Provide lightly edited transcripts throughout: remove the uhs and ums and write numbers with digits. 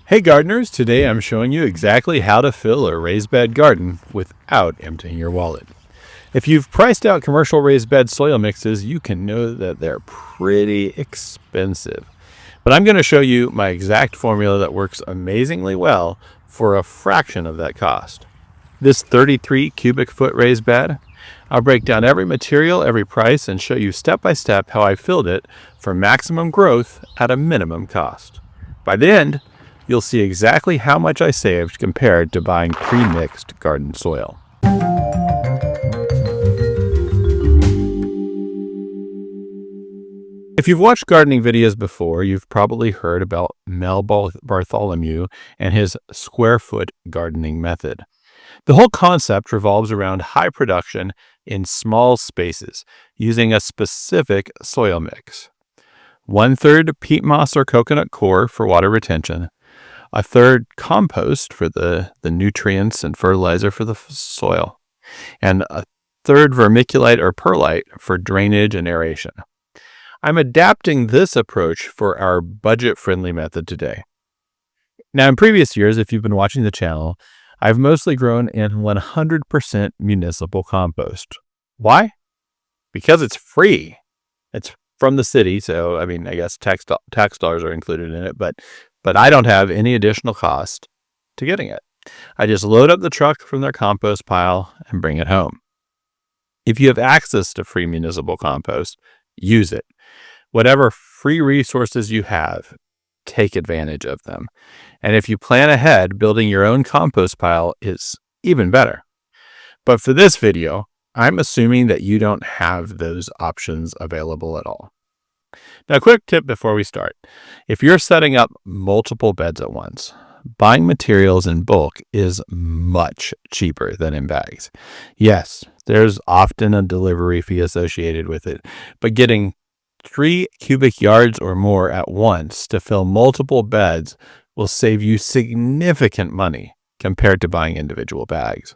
Hey gardeners, today I'm showing you exactly how to fill a raised bed garden without emptying your wallet. If you've priced out commercial raised bed soil mixes, you can know that they're pretty expensive. But I'm going to show you my exact formula that works amazingly well for a fraction of that cost. This 33 cubic foot raised bed, I'll break down every material, every price, and show you step by step how I filled it for maximum growth at a minimum cost. By the end, you'll see exactly how much I saved compared to buying pre-mixed garden soil. If you've watched gardening videos before, you've probably heard about Mel Bartholomew and his square foot gardening method. The whole concept revolves around high production in small spaces using a specific soil mix. 1/3 peat moss or coconut coir for water retention, 1/3 compost for the nutrients and fertilizer for the soil, and 1/3 vermiculite or perlite for drainage and aeration. I'm adapting this approach for our budget-friendly method today. Now, in previous years, if you've been watching the channel, I've mostly grown in 100% municipal compost. Why? Because it's free. It's from the city, so I guess tax dollars are included in it, but I don't have any additional cost to getting it. I just load up the truck from their compost pile and bring it home. If you have access to free municipal compost, use it. Whatever free resources you have, take advantage of them. And if you plan ahead, building your own compost pile is even better. But for this video, I'm assuming that you don't have those options available at all. Now, a quick tip before we start. If you're setting up multiple beds at once, buying materials in bulk is much cheaper than in bags. Yes, there's often a delivery fee associated with it, but getting 3 cubic yards or more at once to fill multiple beds will save you significant money compared to buying individual bags.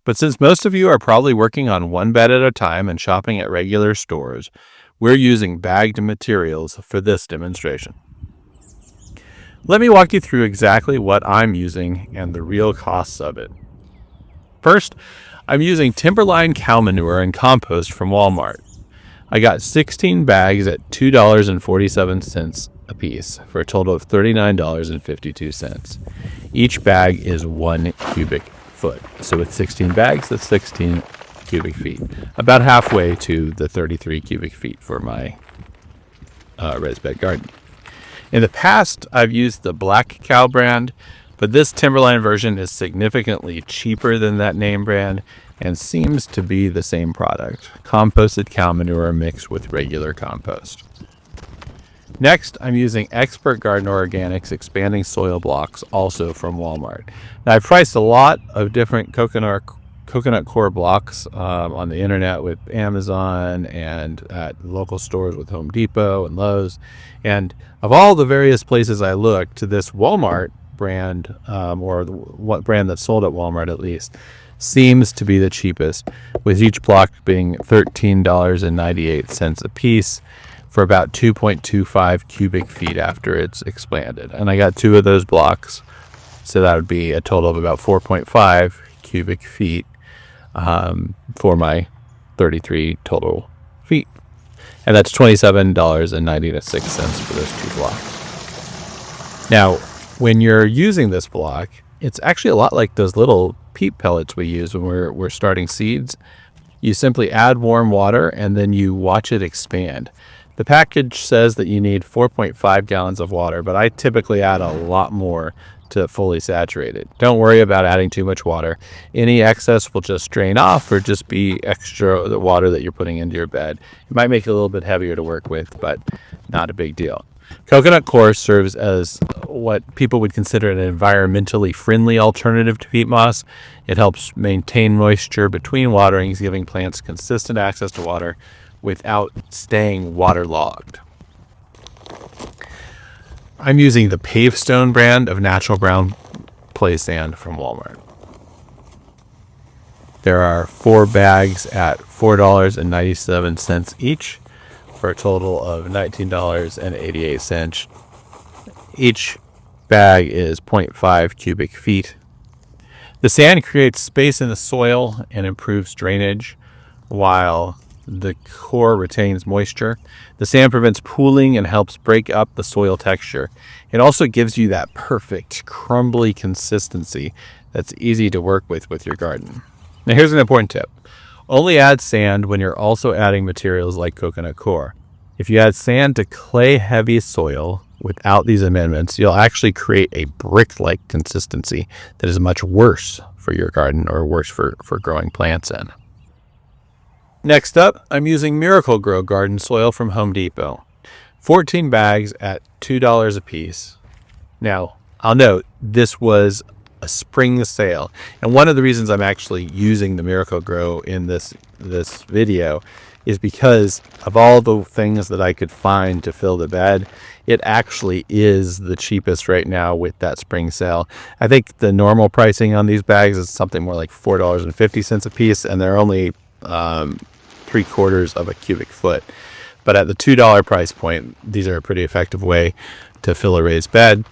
But since most of you are probably working on one bed at a time and shopping at regular stores, we're using bagged materials for this demonstration. Let me walk you through exactly what I'm using and the real costs of it. First, I'm using timberline cow manure and compost from Walmart. I got 16 bags at $2.47 a piece for a total of $39.52. Each bag is 1 cubic foot. So with 16 bags, that's 16 cubic feet, about halfway to the 33 cubic feet for my raised bed garden. In the past, I've used the Black Cow brand, but this timberline version is significantly cheaper than that name brand and seems to be the same product, composted cow manure mixed with regular compost. Next, I'm using Expert Garden Organics expanding soil blocks, also from Walmart. Now, I've priced a lot of different coconut coir blocks on the internet with Amazon and at local stores with Home Depot and Lowe's. And of all the various places I looked, this Walmart brand, or what brand that's sold at Walmart at least, seems to be the cheapest, with each block being $13.98 a piece for about 2.25 cubic feet after it's expanded. And I got 2 of those blocks, so that would be a total of about 4.5 cubic feet for my 33 total feet. And that's $27.96 for those 2 blocks. Now, when you're using this block, it's actually a lot like those little peat pellets we use when we're starting seeds. You simply add warm water and then you watch it expand. The package says that you need 4.5 gallons of water, but I typically add a lot more to fully saturate it. Don't worry about adding too much water. Any excess will just drain off or just be extra the water that you're putting into your bed. It might make it a little bit heavier to work with, but not a big deal. Coconut coir serves as what people would consider an environmentally friendly alternative to peat moss. It helps maintain moisture between waterings, giving plants consistent access to water without staying waterlogged. I'm using the Pavestone brand of natural brown play sand from Walmart. There are 4 bags at $4.97 each for a total of $19.88 each bag is 0.5 cubic feet. The sand creates space in the soil and improves drainage, while the core retains moisture. The sand prevents pooling and helps break up the soil texture. It also gives you that perfect crumbly consistency that's easy to work with your garden. Now here's an important tip. Only add sand when you're also adding materials like coconut coir. If you add sand to clay-heavy soil without these amendments, you'll actually create a brick-like consistency that is much worse for your garden or worse for growing plants in. Next up, I'm using Miracle-Gro garden soil from Home Depot. 14 bags at $2 a piece. Now, I'll note this was a spring sale, and one of the reasons I'm actually using the Miracle-Gro in this video is because of all the things that I could find to fill the bed. It actually is the cheapest right now with that spring sale. I think the normal pricing on these bags is something more like $4.50 a piece, and they're only 3/4 of a cubic foot. But at the $2 price point, these are a pretty effective way to fill a raised bed.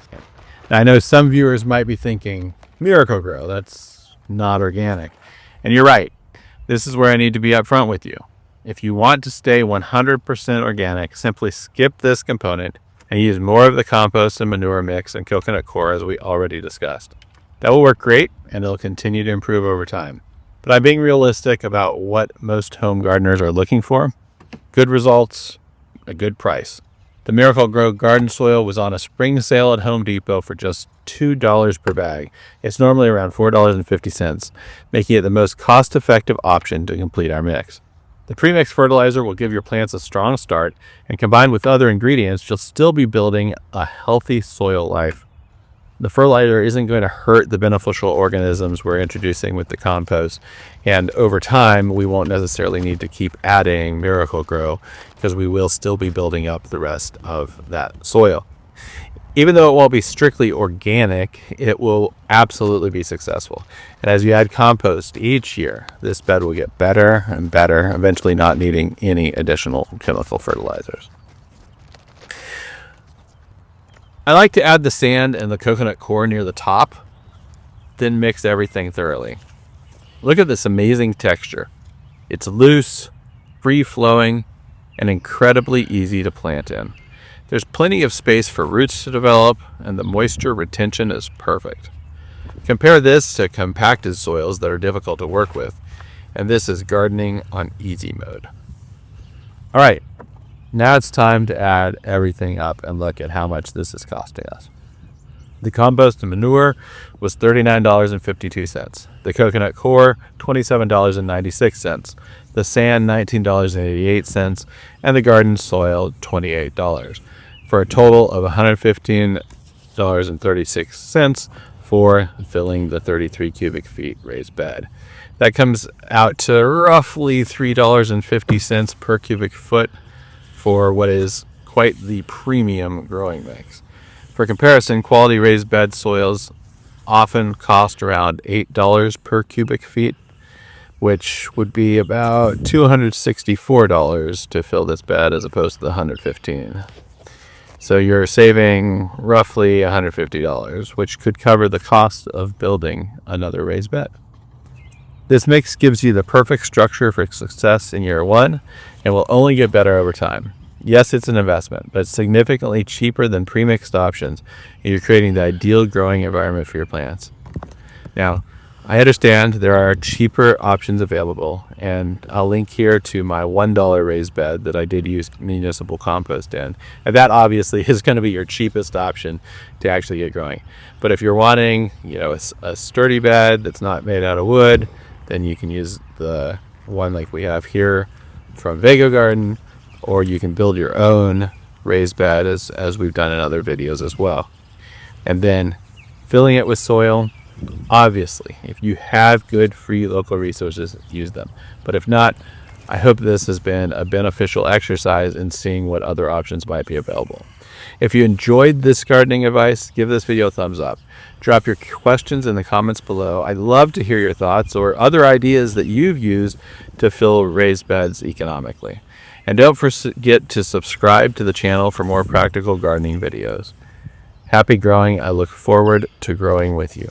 Now, I know some viewers might be thinking, Miracle-Gro, that's not organic. And you're right. This is where I need to be upfront with you. If you want to stay 100% organic, simply skip this component and use more of the compost and manure mix and coconut coir as we already discussed. That will work great, and it'll continue to improve over time. But I'm being realistic about what most home gardeners are looking for. Good results, a good price. The Miracle-Gro garden soil was on a spring sale at Home Depot for just $2 per bag. It's normally around $4.50, making it the most cost-effective option to complete our mix. The premix fertilizer will give your plants a strong start, and combined with other ingredients, you'll still be building a healthy soil life. The fertilizer isn't going to hurt the beneficial organisms we're introducing with the compost, and over time we won't necessarily need to keep adding Miracle-Gro because we will still be building up the rest of that soil. Even though it won't be strictly organic, it will absolutely be successful. And as you add compost each year, this bed will get better and better, eventually not needing any additional chemical fertilizers. I like to add the sand and the coconut coir near the top, then mix everything thoroughly. Look at this amazing texture. It's loose, free-flowing, and incredibly easy to plant in. There's plenty of space for roots to develop, and the moisture retention is perfect. Compare this to compacted soils that are difficult to work with, and this is gardening on easy mode. All right. Now it's time to add everything up and look at how much this is costing us. The compost and manure was $39.52. The coconut coir, $27.96. The sand, $19.88. And the garden soil, $28. For a total of $115.36 for filling the 33 cubic feet raised bed. That comes out to roughly $3.50 per cubic foot for what is quite the premium growing mix. For comparison, quality raised bed soils often cost around $8 per cubic feet, which would be about $264 to fill this bed as opposed to the $115. So you're saving roughly $150, which could cover the cost of building another raised bed. This mix gives you the perfect structure for success in year one and will only get better over time. Yes, it's an investment, but it's significantly cheaper than premixed options, and you're creating the ideal growing environment for your plants. Now, I understand there are cheaper options available, and I'll link here to my $1 raised bed that I did use municipal compost in. And that obviously is going to be your cheapest option to actually get growing. But if you're wanting, a sturdy bed that's not made out of wood, then you can use the one like we have here from Vega Garden, or you can build your own raised bed as we've done in other videos as well. And then filling it with soil. Obviously, if you have good free local resources, use them. But if not, I hope this has been a beneficial exercise in seeing what other options might be available. If you enjoyed this gardening advice, give this video a thumbs up. Drop your questions in the comments below. I'd love to hear your thoughts or other ideas that you've used to fill raised beds economically. And don't forget to subscribe to the channel for more practical gardening videos. Happy growing. I look forward to growing with you.